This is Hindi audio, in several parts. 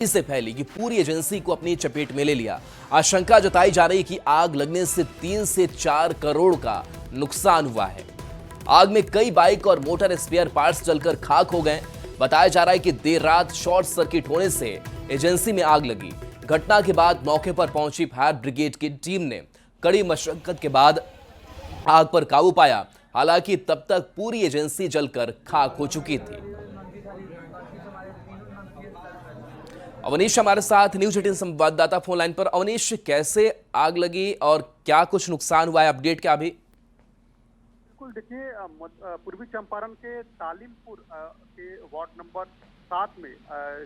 से फैली कि पूरी एजेंसी को अपनी चपेट में ले लिया। आशंका जताई जा रही कि आग लगने से 3 से 4 करोड़ का नुकसान हुआ है। आग में कई बाइक और मोटर स्पेयर पार्ट्स जलकर खाक हो गए। बताया जा रहा है कि देर रात शॉर्ट सर्किट होने से एजेंसी में आग लगी। घटना के बाद मौके पर पहुंची फायर ब्रिगेड की टीम ने कड़ी मशक्कत के बाद आग पर काबू पाया। हालांकि तब तक पूरी एजेंसी जलकर खाक हो चुकी थी। अवनीश हमारे साथ न्यूज 18 संवाददाता फोन लाइन पर। अवनीश, कैसे आग लगी और क्या कुछ नुकसान हुआ है, अपडेट क्या अभी? बिल्कुल, देखिए पूर्वी चंपारण के तालीमपुर के वार्ड नंबर 7 में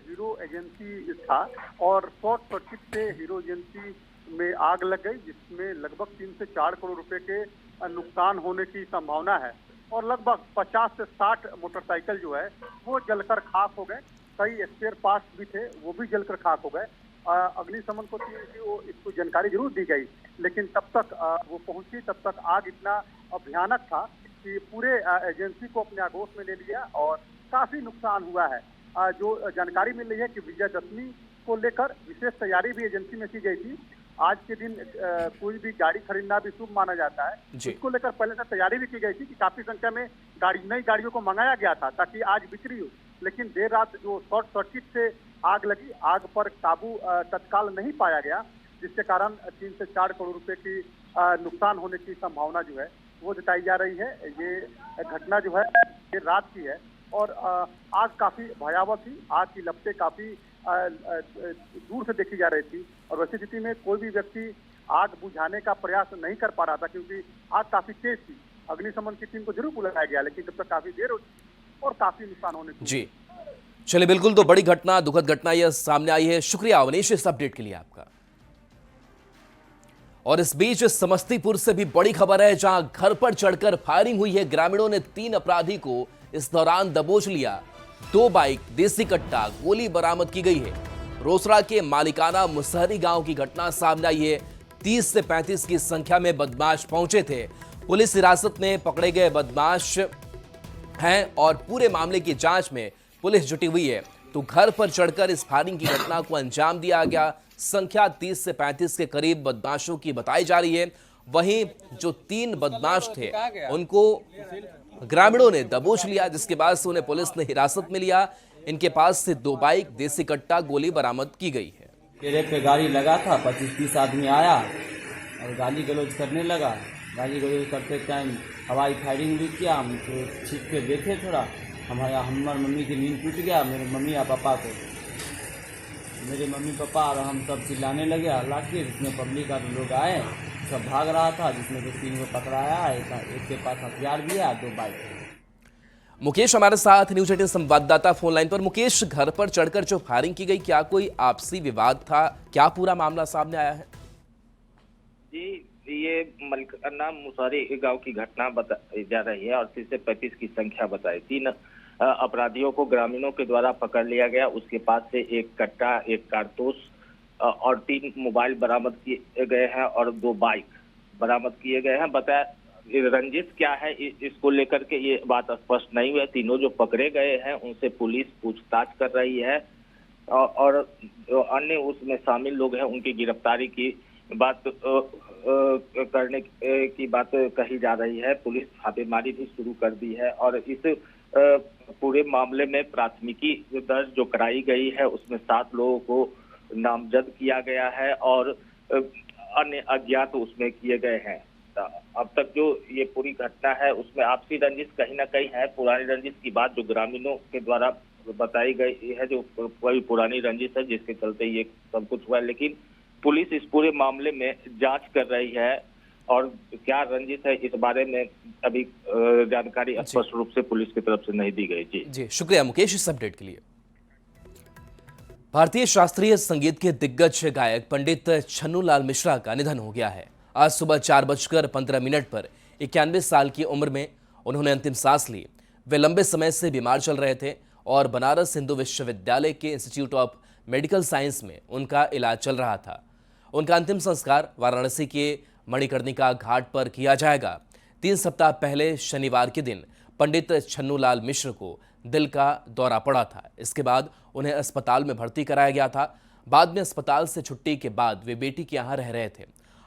हीरो एजेंसी था और शॉर्ट सर्किट से हीरो एजेंसी में आग लग गई, जिसमें लगभग 3 से 4 करोड़ रुपए के नुकसान होने की संभावना है और लगभग 50 से 60 मोटरसाइकिल जो है वो जलकर खाक हो गए। कई स्पेयर पार्ट्स भी थे, वो भी जलकर खाक हो गए। अग्निशमन को वो इसको जानकारी जरूर दी गई, लेकिन तब तक वो पहुंची तब तक आग इतना भयानक था कि पूरे एजेंसी को अपने आगोश में ले लिया और काफी नुकसान हुआ है। जो जानकारी मिल रही है कि विजयदशमी को लेकर विशेष तैयारी भी एजेंसी में की गई थी। आज के दिन कोई भी गाड़ी खरीदना भी शुभ माना जाता है, इसको लेकर पहले से तैयारी भी की गई थी कि काफी संख्या में नई गाड़ियों को मंगाया गया था ताकि आज बिक्री हो। लेकिन देर रात जो शॉर्ट सर्किट से आग लगी, आग पर काबू तत्काल नहीं पाया गया, जिसके कारण 3 से 4 करोड़ रुपए की नुकसान होने की संभावना जो है वो जताई जा रही है। ये घटना जो है देर रात की है और आग काफी भयावह थी। आग की लपटें काफी दूर से देखी जा रही थी और वैसी स्थिति में कोई भी व्यक्ति आग बुझाने का प्रयास नहीं कर पा रहा था, क्योंकि आग काफी तेज थी। अग्निशमन की टीम को जरूर बुलाया गया, लेकिन तब तक काफी देर हो और काफी नुकसान होने की। जी चलिए, बिल्कुल, तो बड़ी घटना, दुखद घटना यह सामने आई है। शुक्रिया अवनीश इस अपडेट के लिए आपका। और इस बीच समस्तीपुर से भी बड़ी खबर है, जहां घर पर चढ़कर फायरिंग हुई है। ग्रामीणों ने 3 अपराधी को इस दौरान दबोच लिया। 2 बाइक, देसी कट्टा, गोली बरामद की गई है। रोसड़ा के मालिकाना मुसहरी गांव की घटना सामने आई है। 30 से 35 की संख्या में बदमाश पहुंचे थे। पुलिस हिरासत में पकड़े गए बदमाश हैं और पूरे मामले की जांच में पुलिस जुटी हुई है। तो घर पर चढ़कर इस फायरिंग की घटना को अंजाम दिया गया। संख्या 30 से 35 के करीब बदमाशों की बताई जा रही है। वहीं जो 3 बदमाश थे उनको ग्रामीणों ने दबोच लिया, जिसके बाद से उन्हें पुलिस ने हिरासत में लिया। इनके पास से 2 बाइक, देसी कट्टा, गोली बरामद की गई है। केरे पे गाड़ी लगा था, 25-30 आदमी आया और गाली गलौज करने लगा। गाली गलौज करते टाइम हवाई फायरिंग भी किया। हम तो छिप के देखे थोड़ा, हमारे मम्मी की नींद टूट गया। मेरे मम्मी और पापा को, मेरे मम्मी पापा और हम सब चिल्लाने लगे, हल्ला किए। जिसमें पब्लिक का लोग आए, सब भाग रहा था, जिसमें से 3 को पकड़ाया। एक के पास हथियार भी है, 2 बाइक। मुकेश हमारे साथ न्यूज 18 संवाददाता फोन लाइन पर। मुकेश, घर पर चढ़कर जो फायरिंग की गई, क्या कोई आपसी विवाद था? क्या पूरा मामला सामने आया है? जी, ये मलिकाना मुसहरी गांव की घटना बताई जा रही है और 30 से 35 की संख्या बताई। 3 अपराधियों को ग्रामीणों के द्वारा पकड़ लिया गया। उसके पास से 1 कट्टा, 1 कारतूस और 3 मोबाइल बरामद किए गए हैं और 2 बाइक बरामद किए गए हैं। बताया रंजिश क्या है इसको लेकर के ये बात स्पष्ट नहीं हुई है। तीनों जो पकड़े गए हैं उनसे पुलिस पूछताछ कर रही है और जो अन्य उसमें शामिल लोग हैं उनकी गिरफ्तारी की बात करने की बात कही जा रही है। पुलिस छापेमारी भी शुरू कर दी है और इस पूरे मामले में प्राथमिकी दर्ज जो कराई गई है उसमें 7 लोगों को नामजद किया गया है और अन्य अज्ञात उसमें किए गए हैं। अब तक जो ये पूरी घटना है उसमें आपसी रंजिश कहीं ना कहीं है। पुरानी रंजिश की बात जो ग्रामीणों के द्वारा बताई गई है, जो कोई पुरानी रंजिश है जिसके चलते ये सब कुछ हुआ है। लेकिन पुलिस इस पूरे मामले में जांच कर रही है और क्या रंजिश है इस बारे में अभी जानकारी स्पष्ट रूप से पुलिस की तरफ से नहीं दी गई। जी शुक्रिया मुकेश इस अपडेट के लिए। भारतीय शास्त्रीय संगीत के दिग्गज गायक पंडित छन्नूलाल मिश्रा का निधन हो गया है। आज सुबह 4:15 पर 91 साल की उम्र में उन्होंने अंतिम सांस ली। वे लंबे समय से बीमार चल रहे थे और बनारस हिंदू विश्वविद्यालय के इंस्टीट्यूट ऑफ मेडिकल साइंस में उनका इलाज चल रहा था। उनका अंतिम संस्कार वाराणसी के मणिकर्णिका घाट पर किया जाएगा। 3 सप्ताह पहले शनिवार के दिन पंडित छन्नूलाल मिश्र को दिल का दौरा पड़ा था। इसके बाद उन्हें अस्पताल में भर्ती कराया गया था। बाद में अस्पताल से छुट्टी के बाद वे बेटी के यहाँ रह रहे थे।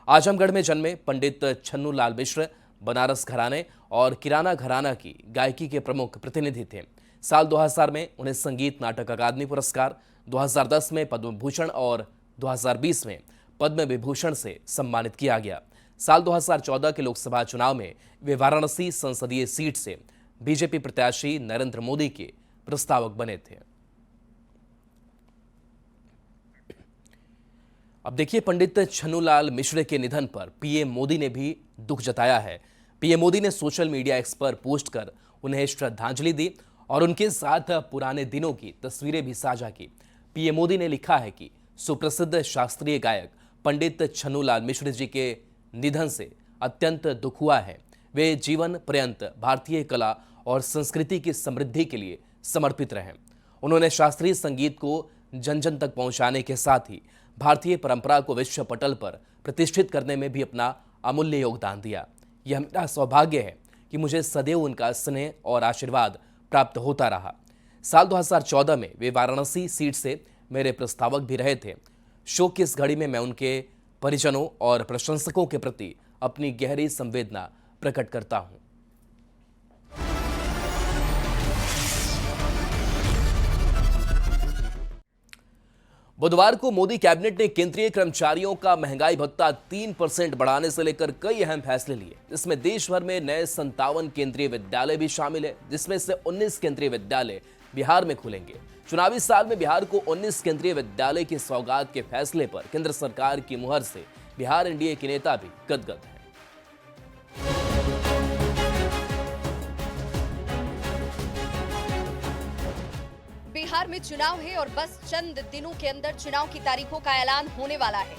आजमगढ़ में जन्मे पंडित छन्नू लाल मिश्र बनारस घराने और किराना घराना की गायकी के प्रमुख प्रतिनिधि थे। साल 2000 में उन्हें संगीत नाटक अकादमी पुरस्कार, 2010 में पद्म भूषण और 2020 में पद्म विभूषण से सम्मानित किया गया। साल 2014 के लोकसभा चुनाव में वे वाराणसी संसदीय सीट से बीजेपी प्रत्याशी नरेंद्र मोदी के प्रस्तावक बने थे। अब देखिए, पंडित छन्नूलाल मिश्र के निधन पर पीएम मोदी ने भी दुख जताया है। पीएम मोदी ने सोशल मीडिया एक्स पर पोस्ट कर उन्हें श्रद्धांजलि दी और उनके साथ पुराने दिनों की तस्वीरें भी साझा की। पीएम मोदी ने लिखा है कि सुप्रसिद्ध शास्त्रीय गायक पंडित छन्नूलाल मिश्र जी के निधन से अत्यंत दुख हुआ है। वे जीवन पर्यंत भारतीय कला और संस्कृति की समृद्धि के लिए समर्पित रहे। उन्होंने शास्त्रीय संगीत को जन जन तक पहुंचाने के साथ ही भारतीय परंपरा को विश्व पटल पर प्रतिष्ठित करने में भी अपना अमूल्य योगदान दिया। यह मेरा सौभाग्य है कि मुझे सदैव उनका स्नेह और आशीर्वाद प्राप्त होता रहा। साल 2014 में वे वाराणसी सीट से मेरे प्रस्तावक भी रहे थे। शोक की इस घड़ी में मैं उनके परिजनों और प्रशंसकों के प्रति अपनी गहरी संवेदना प्रकट करता हूं। बुधवार को मोदी कैबिनेट ने केंद्रीय कर्मचारियों का महंगाई भत्ता 3% बढ़ाने से लेकर कई अहम फैसले लिए। इसमें देश भर में नए 57 केंद्रीय विद्यालय भी शामिल है, जिसमें से 19 केंद्रीय विद्यालय बिहार में खुलेंगे। चुनावी साल में बिहार को 19 केंद्रीय विद्यालय की सौगात के फैसले पर केंद्र सरकार की मुहर से बिहार एनडीए के नेता भी गदगद हैं। बिहार में चुनाव है और बस चंद दिनों के अंदर चुनाव की तारीखों का ऐलान होने वाला है।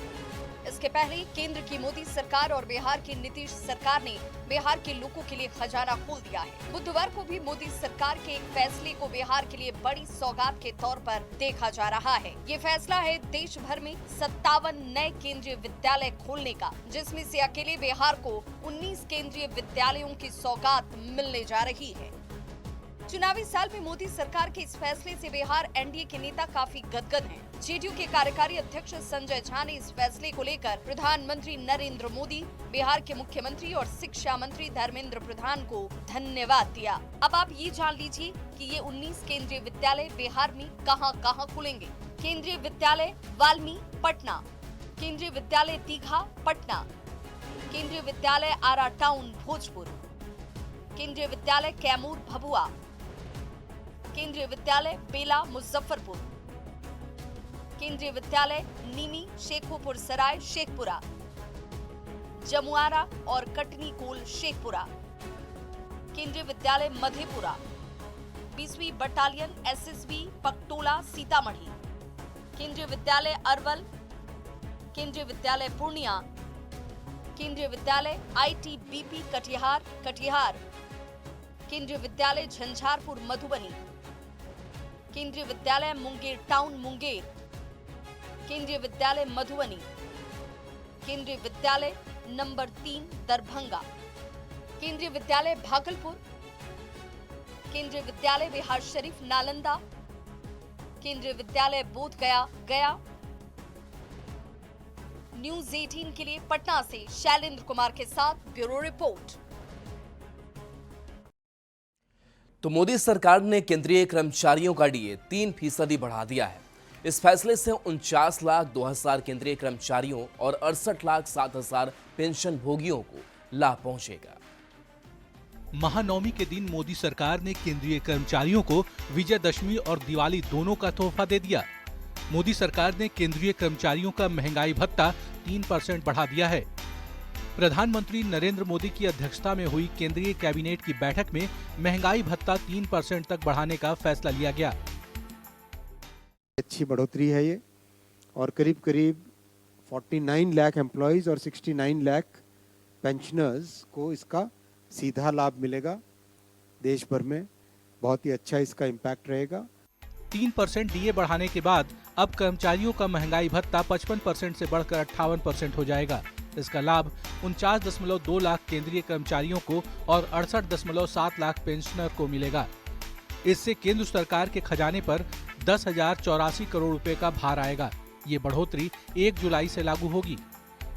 इसके पहले केंद्र की मोदी सरकार और बिहार की नीतीश सरकार ने बिहार के लोगों के लिए खजाना खोल दिया है। बुधवार को भी मोदी सरकार के एक फैसले को बिहार के लिए बड़ी सौगात के तौर पर देखा जा रहा है। ये फैसला है देश भर में 57 नए केंद्रीय विद्यालय खोलने का, जिसमें से अकेले बिहार को 19 केंद्रीय विद्यालयों की सौगात मिलने जा रही है। चुनावी साल में मोदी सरकार के इस फैसले से बिहार एनडीए के नेता काफी गदगद हैं। जेडीयू के कार्यकारी अध्यक्ष संजय झा ने इस फैसले को लेकर प्रधानमंत्री नरेंद्र मोदी, बिहार के मुख्यमंत्री और शिक्षा मंत्री धर्मेंद्र प्रधान को धन्यवाद दिया। अब आप ये जान लीजिए कि ये 19 केंद्रीय विद्यालय बिहार में कहां खुलेंगे। केंद्रीय विद्यालय वाल्मी पटना, केंद्रीय विद्यालय दीघा पटना, केंद्रीय विद्यालय आरा टाउन भोजपुर, केंद्रीय विद्यालय कैमूर भभुआ, केंद्रीय विद्यालय बेला मुजफ्फरपुर, केंद्रीय विद्यालय नीमी शेखोपुर सराय शेखपुरा, जमुआरा और कटनी कोल शेखपुरा, केंद्रीय विद्यालय मधेपुरा, 20वीं बटालियन एसएसबी पकटोला सीतामढ़ी, केंद्रीय विद्यालय अरवल, केंद्रीय विद्यालय पूर्णिया, केंद्रीय विद्यालय आईटीबीपी कटिहार, केंद्रीय विद्यालय झंझारपुर मधुबनी, केंद्रीय विद्यालय मुंगेर टाउन मुंगेर, केंद्रीय विद्यालय मधुबनी, केंद्रीय विद्यालय नंबर 3 दरभंगा, केंद्रीय विद्यालय भागलपुर, केंद्रीय विद्यालय बिहार शरीफ नालंदा, केंद्रीय विद्यालय बोध गया। न्यूज 18 के लिए पटना से शैलेंद्र कुमार के साथ ब्यूरो रिपोर्ट। तो मोदी सरकार ने केंद्रीय कर्मचारियों का डीए 3% बढ़ा दिया है। इस फैसले से 49,02,000 केंद्रीय कर्मचारियों और 68,07,000 पेंशन भोगियों को लाभ पहुंचेगा। महानवमी के दिन मोदी सरकार ने केंद्रीय कर्मचारियों को विजयदशमी और दिवाली दोनों का तोहफा दे दिया। मोदी सरकार ने केंद्रीय कर्मचारियों का महंगाई भत्ता 3% बढ़ा दिया है। प्रधानमंत्री नरेंद्र मोदी की अध्यक्षता में हुई केंद्रीय कैबिनेट की बैठक में महंगाई भत्ता 3% तक बढ़ाने का फैसला लिया गया। अच्छी बढ़ोतरी है ये, और करीब 49 लाख एम्प्लॉइज और 69 लाख पेंशनर्स को इसका सीधा लाभ मिलेगा। देश भर में बहुत ही अच्छा इसका इम्पैक्ट रहेगा। 3% डीए बढ़ाने के बाद अब कर्मचारियों का महंगाई भत्ता 55% से बढ़कर 58% हो जाएगा। इसका लाभ 49.2 लाख केंद्रीय कर्मचारियों को और 68.7 लाख पेंशनर को मिलेगा। इससे केंद्र सरकार के खजाने पर 10,084 करोड़ रुपए का भार आएगा। ये बढ़ोतरी 1 जुलाई से लागू होगी।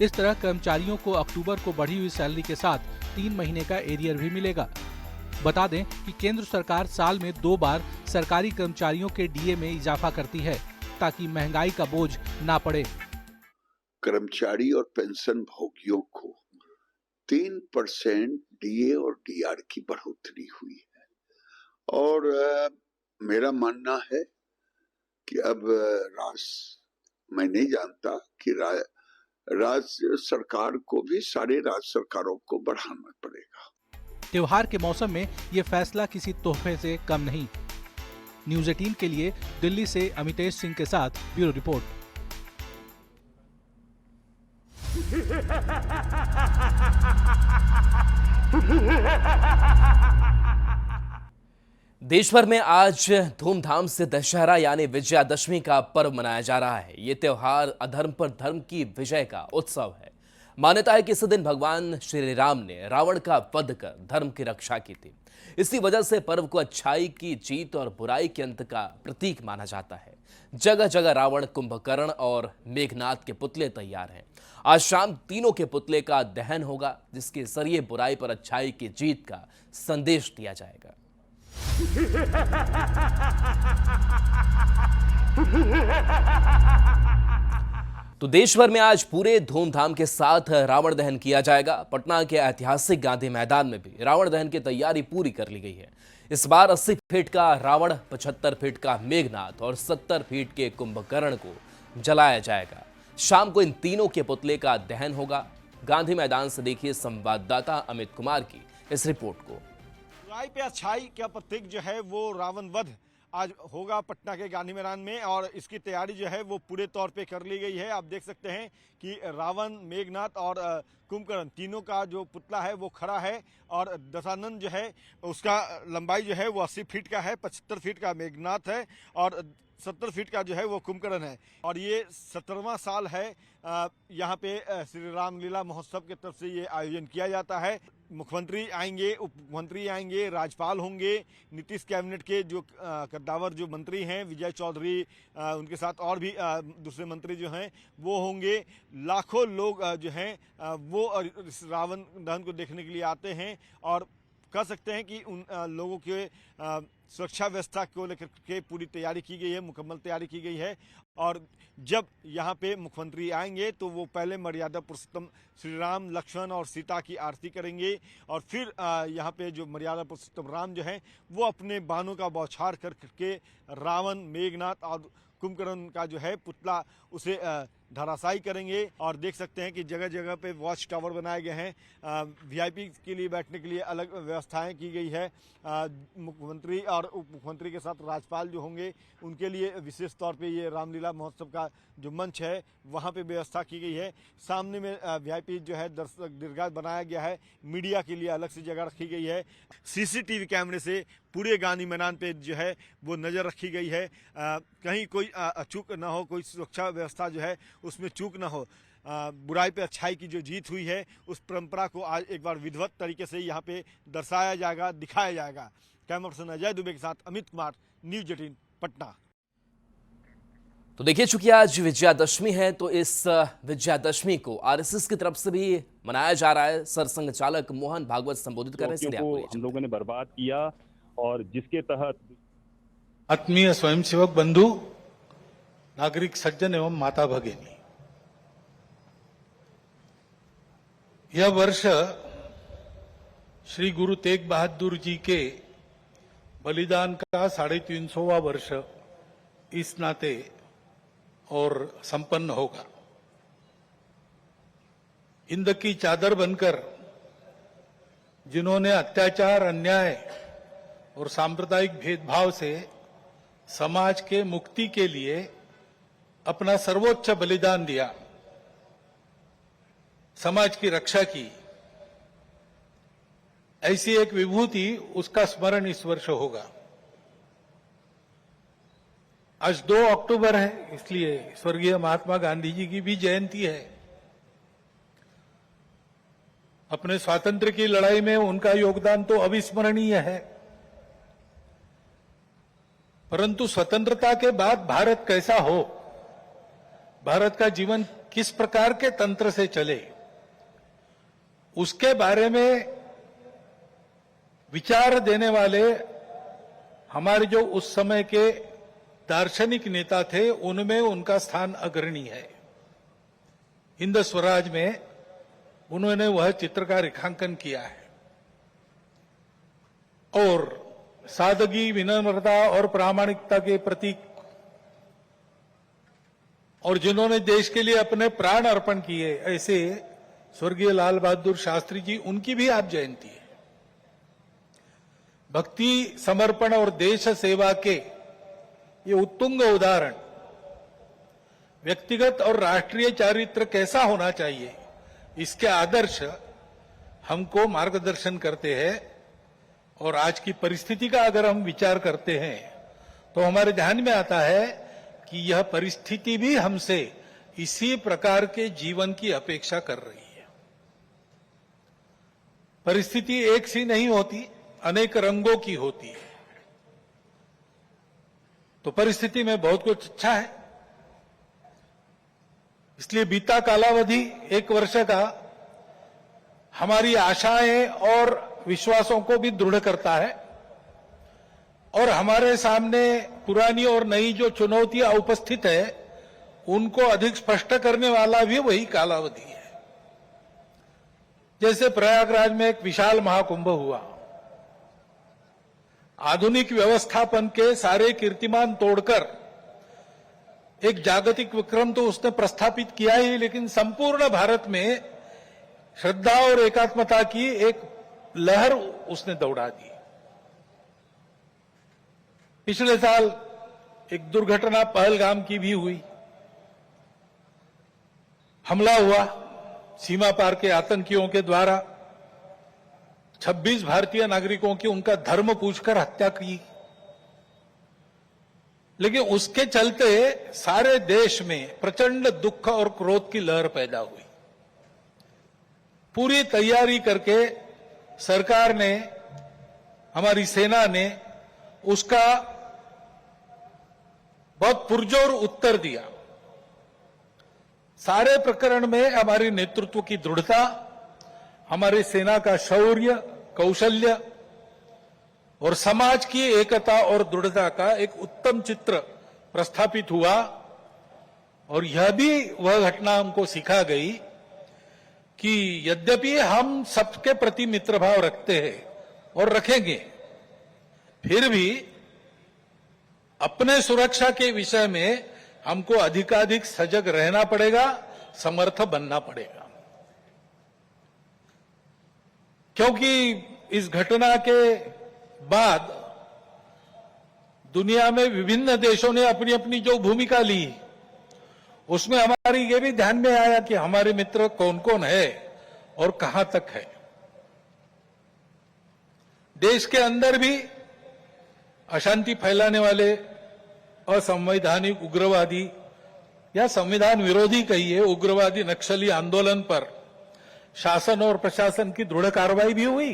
इस तरह कर्मचारियों को अक्टूबर को बढ़ी हुई सैलरी के साथ 3 महीने का एरियर भी मिलेगा। बता दें कि केंद्र सरकार साल में 2 बार सरकारी कर्मचारियों के डीए में इजाफा करती है ताकि महंगाई का बोझ ना पड़े। कर्मचारी और पेंशन भोगियों को 3% डीए और डीआर की बढ़ोतरी हुई है और मेरा मानना है कि अब मैं नहीं जानता कि राज्य सरकार को भी सारे राज्य सरकारों को बढ़ाना पड़ेगा। त्योहार के मौसम में ये फैसला किसी तोहफे से कम नहीं। न्यूज़ 18 के लिए दिल्ली से अमितेश सिंह के साथ ब्यूरो रिपोर्ट। देश भर में आज धूमधाम से दशहरा यानी विजयादशमी का पर्व मनाया जा रहा है। ये त्योहार अधर्म पर धर्म की विजय का उत्सव है। मान्यता है कि इस दिन भगवान श्री राम ने रावण का वध कर धर्म की रक्षा की थी। इसी वजह से पर्व को अच्छाई की जीत और बुराई के अंत का प्रतीक माना जाता है। जगह जगह रावण, कुंभकर्ण और मेघनाथ के पुतले तैयार हैं। आज शाम तीनों के पुतले का दहन होगा, जिसके जरिए बुराई पर अच्छाई की जीत का संदेश दिया जाएगा। तो देश भर में आज पूरे धूमधाम के साथ रावण दहन किया जाएगा। पटना के ऐतिहासिक गांधी मैदान में भी रावण दहन की तैयारी पूरी कर ली गई है। इस बार 80 फीट का रावण, 75 फीट का मेघनाथ और 70 फीट के कुंभकर्ण को जलाया जाएगा। शाम को इन तीनों के पुतले का दहन होगा। गांधी मैदान से देखिए संवाददाता अमित कुमार की इस रिपोर्ट को। बुराई पे अच्छाई का प्रतीक जो है वो रावण वध आज होगा पटना के गांधी मैदान में और इसकी तैयारी जो है वो पूरे तौर पे कर ली गई है। आप देख सकते हैं कि रावण, मेघनाथ और कुंभकर्ण तीनों का जो पुतला है वो खड़ा है और दशानन जो है उसका लंबाई जो है वो 80 फीट का है, 75 फीट का मेघनाथ है और 70 फीट का जो है वो कुंभकर्ण है। और ये 17वां साल है यहाँ पे श्री रामलीला महोत्सव की तरफ से ये आयोजन किया जाता है। मुख्यमंत्री आएंगे, उप मुख्यमंत्री आएंगे, राज्यपाल होंगे, नीतीश कैबिनेट के जो कद्दावर जो मंत्री हैं, विजय चौधरी, उनके साथ और भी दूसरे मंत्री जो हैं वो होंगे। लाखों लोग जो हैं वो इस रावण दहन को देखने के लिए आते हैं और कह सकते हैं कि उन लोगों के सुरक्षा व्यवस्था को लेकर के पूरी तैयारी की गई है, मुकम्मल तैयारी की गई है। और जब यहाँ पे मुख्यमंत्री आएंगे तो वो पहले मर्यादा पुरुषोत्तम श्री राम, लक्ष्मण और सीता की आरती करेंगे और फिर यहाँ पे जो मर्यादा पुरुषोत्तम राम जो हैं वो अपने बाणों का बौछार करके रावण, मेघनाथ और कुंभकर्ण का जो है पुतला उसे धराशायी करेंगे। और देख सकते हैं कि जगह जगह पे वॉच टावर बनाए गए हैं। वीआईपी के लिए बैठने के लिए अलग व्यवस्थाएं की गई है। मुख्यमंत्री और उप मुख्यमंत्री के साथ राज्यपाल जो होंगे उनके लिए विशेष तौर पे ये रामलीला महोत्सव का जो मंच है वहाँ पे व्यवस्था की गई है। सामने में वीआईपी जो है दर्शक दीर्घा बनाया गया है। मीडिया के लिए अलग से जगह रखी गई है। सीसीटीवी कैमरे से पूरे गांधी मैदान पे जो है वो नज़र रखी गई है। कहीं कोई अचूक ना हो, कोई सुरक्षा व्यवस्था जो है उसमें चूक ना हो। बुराई पे अच्छाई की जो जीत हुई है उस परंपरा को आज एक बार विधिवत तरीके से यहाँ पे दर्शाया जाएगा, दिखाया जाएगा। कैमरा पर्सन अजय दुबे के साथ अमित कुमार, न्यूज़ 18 पटना। तो देखिए, चूंकि आज विजयादशमी है तो इस विजयादशमी को आरएसएस की तरफ से भी मनाया जा रहा है। सरसंघ चालक मोहन भागवत संबोधित कर रहे हैं। हम लोगों ने बर्बाद किया और जिसके तहत आत्मीय स्वयंसेवक बंधु, नागरिक सज्जन एवं माता भगिनी, यह वर्ष श्री गुरु तेग बहादुर जी के बलिदान का 350वां वर्ष इस नाते और संपन्न होगा। हिंद की चादर बनकर जिन्होंने अत्याचार, अन्याय और सांप्रदायिक भेदभाव से समाज के मुक्ति के लिए अपना सर्वोच्च बलिदान दिया, समाज की रक्षा की, ऐसी एक विभूति, उसका स्मरण इस वर्ष होगा। आज 2 अक्टूबर है, इसलिए स्वर्गीय महात्मा गांधी जी की भी जयंती है। अपने स्वातंत्र्य की लड़ाई में उनका योगदान तो अविस्मरणीय है। परंतु स्वतंत्रता के बाद भारत कैसा हो, भारत का जीवन किस प्रकार के तंत्र से चले, उसके बारे में विचार देने वाले हमारे जो उस समय के दार्शनिक नेता थे, उनमें उनका स्थान अग्रणी है। हिंद स्वराज में उन्होंने वह चित्र का रेखांकन किया है और सादगी, विनम्रता और प्रामाणिकता के प्रतीक, और जिन्होंने देश के लिए अपने प्राण अर्पण किए, ऐसे स्वर्गीय लाल बहादुर शास्त्री जी, उनकी भी आज जयंती है। भक्ति, समर्पण और देश सेवा के ये उत्तुंग उदाहरण व्यक्तिगत और राष्ट्रीय चारित्र कैसा होना चाहिए, इसके आदर्श हमको मार्गदर्शन करते हैं। और आज की परिस्थिति का अगर हम विचार करते हैं तो हमारे ध्यान में आता है कि यह परिस्थिति भी हमसे इसी प्रकार के जीवन की अपेक्षा कर रही है। परिस्थिति एक सी नहीं होती, अनेक रंगों की होती है। तो परिस्थिति में बहुत कुछ अच्छा है, इसलिए बीता कालावधि 1 वर्ष का हमारी आशाएं और विश्वासों को भी दृढ़ करता है और हमारे सामने पुरानी और नई जो चुनौतियां उपस्थित है, उनको अधिक स्पष्ट करने वाला भी वही कालावधि है। जैसे प्रयागराज में एक विशाल महाकुंभ हुआ, आधुनिक व्यवस्थापन के सारे कीर्तिमान तोड़कर एक जागतिक विक्रम तो उसने प्रस्थापित किया ही, लेकिन संपूर्ण भारत में श्रद्धा और एकात्मता की एक लहर उसने दौड़ा दी। पिछले साल एक दुर्घटना पहलगाम की भी हुई, हमला हुआ सीमा पार के आतंकियों के द्वारा, 26 भारतीय नागरिकों की उनका धर्म पूछकर हत्या की। लेकिन उसके चलते सारे देश में प्रचंड दुख और क्रोध की लहर पैदा हुई। पूरी तैयारी करके सरकार ने, हमारी सेना ने उसका बहुत पुरजोर उत्तर दिया। सारे प्रकरण में हमारी नेतृत्व की दृढ़ता, हमारी सेना का शौर्य, कौशल्य और समाज की एकता और दृढ़ता का एक उत्तम चित्र प्रस्थापित हुआ। और यह भी वह घटना हमको सिखा गई कि यद्यपि हम सबके प्रति मित्र भाव रखते हैं और रखेंगे, फिर भी अपने सुरक्षा के विषय में हमको अधिकाधिक सजग रहना पड़ेगा, समर्थ बनना पड़ेगा। क्योंकि इस घटना के बाद दुनिया में विभिन्न देशों ने अपनी अपनी जो भूमिका ली, उसमें हमारी ये भी ध्यान में आया कि हमारे मित्र कौन कौन है और कहां तक है। देश के अंदर भी अशांति फैलाने वाले असंवैधानिक उग्रवादी या संविधान विरोधी कहिए उग्रवादी नक्सली आंदोलन पर शासन और प्रशासन की दृढ़ कार्रवाई भी हुई।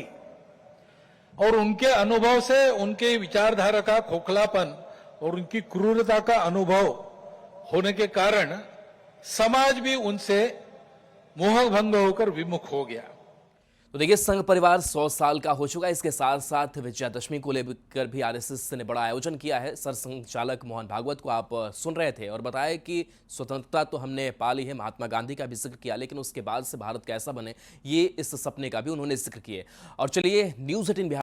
और उनके अनुभव से, उनके विचारधारा का खोखलापन और उनकी क्रूरता का अनुभव होने के कारण समाज भी उनसे मोहभंग होकर विमुख हो गया। तो देखिए, संघ परिवार 100 साल का हो चुका है। इसके साथ साथ विजयादशमी को लेकर भी आरएसएस ने बड़ा आयोजन किया है। सरसंघचालक मोहन भागवत को आप सुन रहे थे और बताया कि स्वतंत्रता तो हमने पा ली है, महात्मा गांधी का भी जिक्र किया, लेकिन उसके बाद से भारत कैसा बने, ये इस सपने का भी उन्होंने जिक्र किया। और चलिए, न्यूज़ 18 बिहार